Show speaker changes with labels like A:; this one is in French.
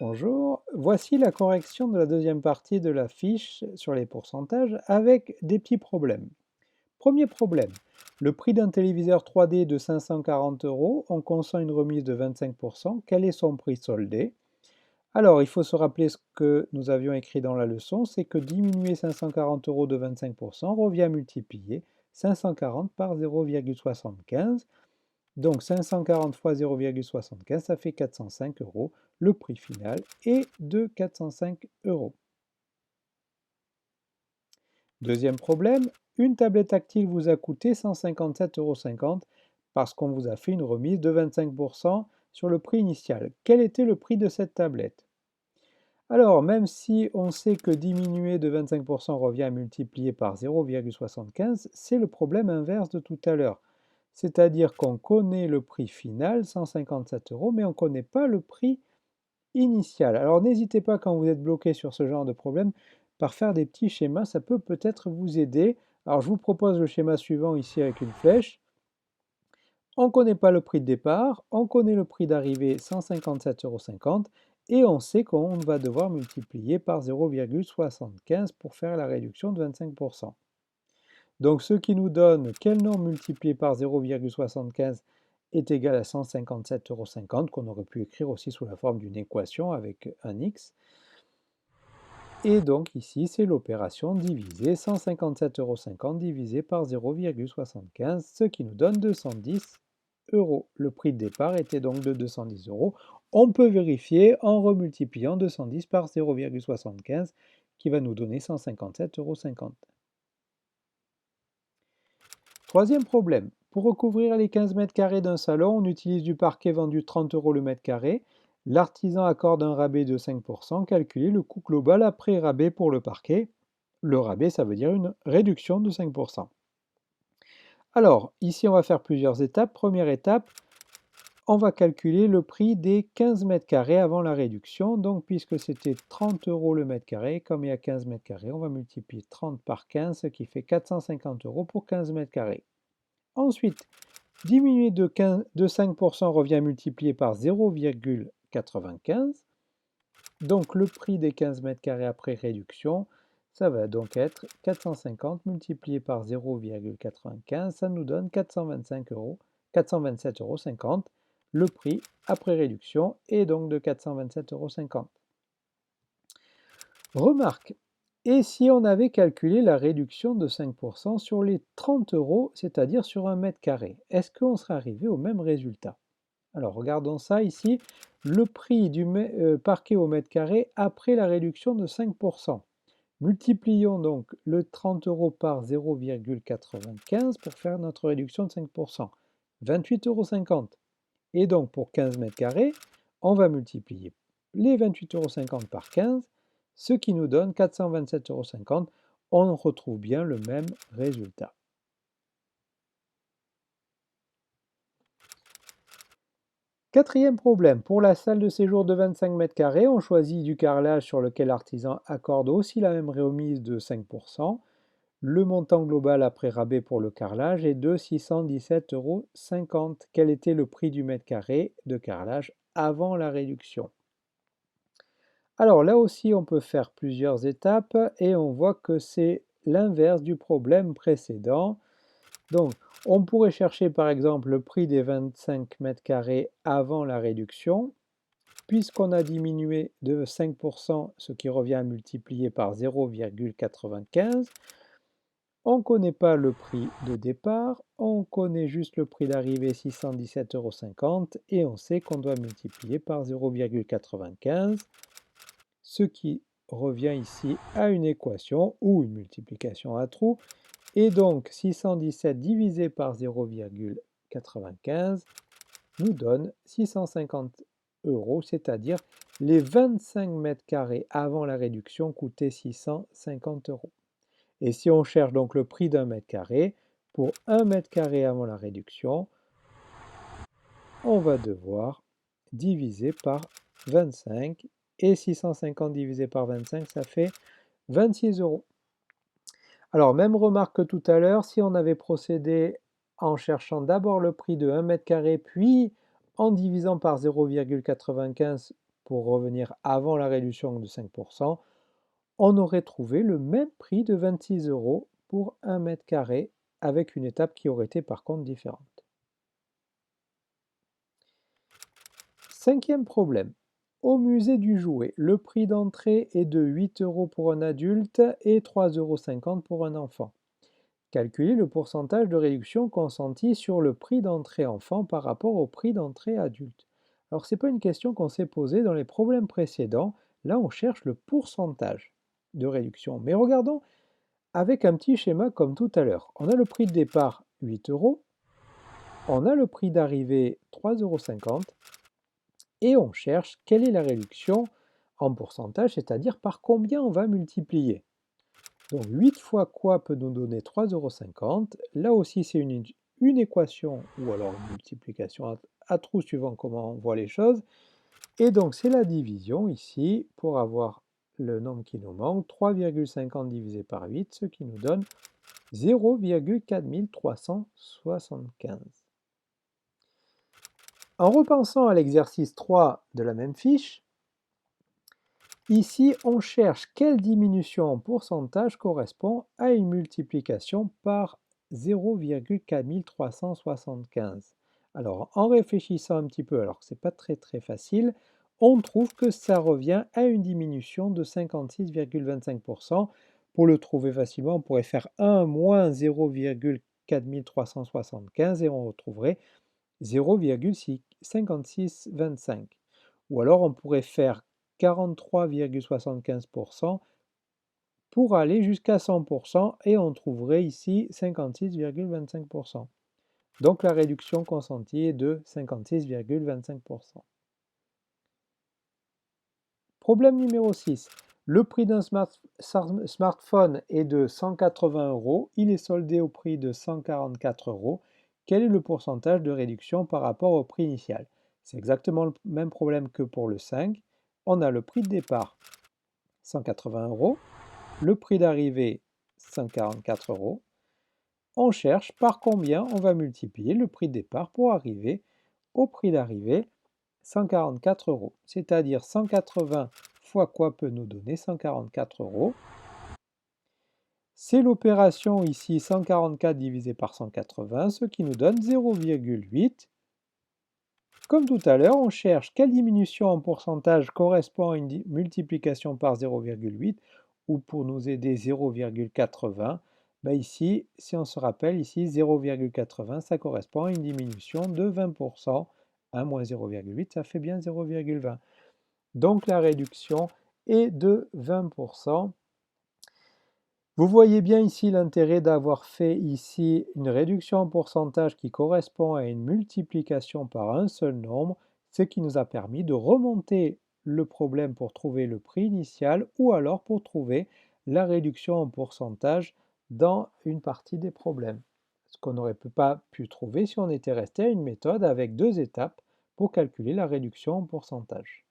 A: Bonjour, voici la correction de la deuxième partie de la fiche sur les pourcentages avec des petits problèmes. Premier problème, le prix d'un téléviseur 3D de 540 euros, on consent une remise de 25%. Quel est son prix soldé? Alors, il faut se rappeler ce que nous avions écrit dans la leçon, c'est que diminuer 540 euros de 25% revient à multiplier 540 par 0,75. Donc 540 fois 0,75, ça fait 405 euros. Le prix final est de 405 euros. Deuxième problème, une tablette tactile vous a coûté 157,50 euros parce qu'on vous a fait une remise de 25% sur le prix initial. Quel était le prix de cette tablette? Alors, même si on sait que diminuer de 25% revient à multiplier par 0,75, c'est le problème inverse de tout à l'heure. C'est-à-dire qu'on connaît le prix final, 157 euros, mais on ne connaît pas le prix initial. Alors n'hésitez pas quand vous êtes bloqué sur ce genre de problème par faire des petits schémas, ça peut peut-être vous aider. Alors je vous propose le schéma suivant ici avec une flèche. On ne connaît pas le prix de départ, on connaît le prix d'arrivée 157,50 euros et on sait qu'on va devoir multiplier par 0,75 pour faire la réduction de 25%. Donc ce qui nous donne quel nombre multiplié par 0,75 est égal à 157,50 euros, qu'on aurait pu écrire aussi sous la forme d'une équation avec un x. Et donc ici, c'est l'opération diviser 157,50 euros divisé par 0,75, ce qui nous donne 210 euros. Le prix de départ était donc de 210 euros. On peut vérifier en remultipliant 210 par 0,75 qui va nous donner 157,50 euros. Troisième problème, pour recouvrir les 15 mètres carrés d'un salon, on utilise du parquet vendu 30 euros le mètre carré. L'artisan accorde un rabais de 5%. Calculez le coût global après rabais pour le parquet. Le rabais, ça veut dire une réduction de 5%. Alors, ici, on va faire plusieurs étapes. Première étape, on va calculer le prix des 15 mètres carrés avant la réduction. Donc, puisque c'était 30 euros le mètre carré, comme il y a 15 mètres carrés, on va multiplier 30 par 15, ce qui fait 450 euros pour 15 mètres carrés. Ensuite, diminuer de 5% revient à multiplier par 0,95. Donc, le prix des 15 mètres carrés après réduction, ça va donc être 450 multiplié par 0,95, ça nous donne 425 euros, 427,50 euros. Le prix après réduction est donc de 427,50 euros. Remarque, et si on avait calculé la réduction de 5% sur les 30 euros, c'est-à-dire sur un mètre carré, est-ce qu'on serait arrivé au même résultat? Alors regardons ça ici, le prix du parquet au mètre carré après la réduction de 5%. Multiplions donc le 30 euros par 0,95 pour faire notre réduction de 5%. 28,50 euros. Et donc pour 15 mètres carrés, on va multiplier les 28,50 euros par 15, ce qui nous donne 427,50 euros. On retrouve bien le même résultat. Quatrième problème, pour la salle de séjour de 25 mètres carrés, on choisit du carrelage sur lequel l'artisan accorde aussi la même remise de 5%. Le montant global après rabais pour le carrelage est de 617,50 euros. Quel était le prix du mètre carré de carrelage avant la réduction? Alors là aussi, on peut faire plusieurs étapes et on voit que c'est l'inverse du problème précédent. Donc, on pourrait chercher par exemple le prix des 25 mètres carrés avant la réduction. Puisqu'on a diminué de 5%, ce qui revient à multiplier par 0,95, on ne connaît pas le prix de départ, on connaît juste le prix d'arrivée 617,50 euros et on sait qu'on doit multiplier par 0,95, ce qui revient ici à une équation ou une multiplication à trous. Et donc 617 divisé par 0,95 nous donne 650 euros, c'est-à-dire les 25 mètres carrés avant la réduction coûtaient 650 euros. Et si on cherche donc le prix d'un mètre carré, pour 1 mètre carré avant la réduction, on va devoir diviser par 25 et 650 divisé par 25, ça fait 26 euros. Alors, même remarque que tout à l'heure, si on avait procédé en cherchant d'abord le prix de 1 mètre carré, puis en divisant par 0,95 pour revenir avant la réduction de 5%, on aurait trouvé le même prix de 26 euros pour 1 mètre carré avec une étape qui aurait été par contre différente. Cinquième problème. Au musée du jouet, le prix d'entrée est de 8 euros pour un adulte et 3,50 euros pour un enfant. Calculez le pourcentage de réduction consenti sur le prix d'entrée enfant par rapport au prix d'entrée adulte. Alors, ce n'est pas une question qu'on s'est posée dans les problèmes précédents. Là, on cherche le pourcentage de réduction. Mais regardons avec un petit schéma comme tout à l'heure. On a le prix de départ 8 euros, on a le prix d'arrivée 3,50 euros et on cherche quelle est la réduction en pourcentage, c'est-à-dire par combien on va multiplier. Donc 8 fois quoi peut nous donner 3,50 €. Là aussi, c'est une équation ou alors une multiplication à trous suivant comment on voit les choses. Et donc c'est la division ici pour avoir le nombre qui nous manque, 3,50 divisé par 8, ce qui nous donne 0,4375. En repensant à l'exercice 3 de la même fiche, ici, on cherche quelle diminution en pourcentage correspond à une multiplication par 0,4375. Alors, en réfléchissant un petit peu, alors que ce n'est pas très facile, on trouve que ça revient à une diminution de 56,25%. Pour le trouver facilement, on pourrait faire 1 moins 0,4375 et on retrouverait 0,5625. Ou alors on pourrait faire 43,75% pour aller jusqu'à 100% et on trouverait ici 56,25%. Donc la réduction consentie est de 56,25%. Problème numéro 6. Le prix d'un smartphone est de 180 euros. Il est soldé au prix de 144 euros. Quel est le pourcentage de réduction par rapport au prix initial? C'est exactement le même problème que pour le 5. On a le prix de départ 180 euros, le prix d'arrivée 144 euros. On cherche par combien on va multiplier le prix de départ pour arriver au prix d'arrivée 144 euros. C'est-à-dire 180 fois quoi peut nous donner 144 euros. C'est l'opération ici 144 divisé par 180, ce qui nous donne 0,8. Comme tout à l'heure, on cherche quelle diminution en pourcentage correspond à une multiplication par 0,8 ou pour nous aider 0,80. Ici, si on se rappelle, ici 0,80, ça correspond à une diminution de 20%. 1 moins 0,8, ça fait bien 0,20. Donc la réduction est de 20%. Vous voyez bien ici l'intérêt d'avoir fait ici une réduction en pourcentage qui correspond à une multiplication par un seul nombre, ce qui nous a permis de remonter le problème pour trouver le prix initial ou alors pour trouver la réduction en pourcentage dans une partie des problèmes. Ce qu'on n'aurait pas pu trouver si on était resté à une méthode avec deux étapes pour calculer la réduction en pourcentage.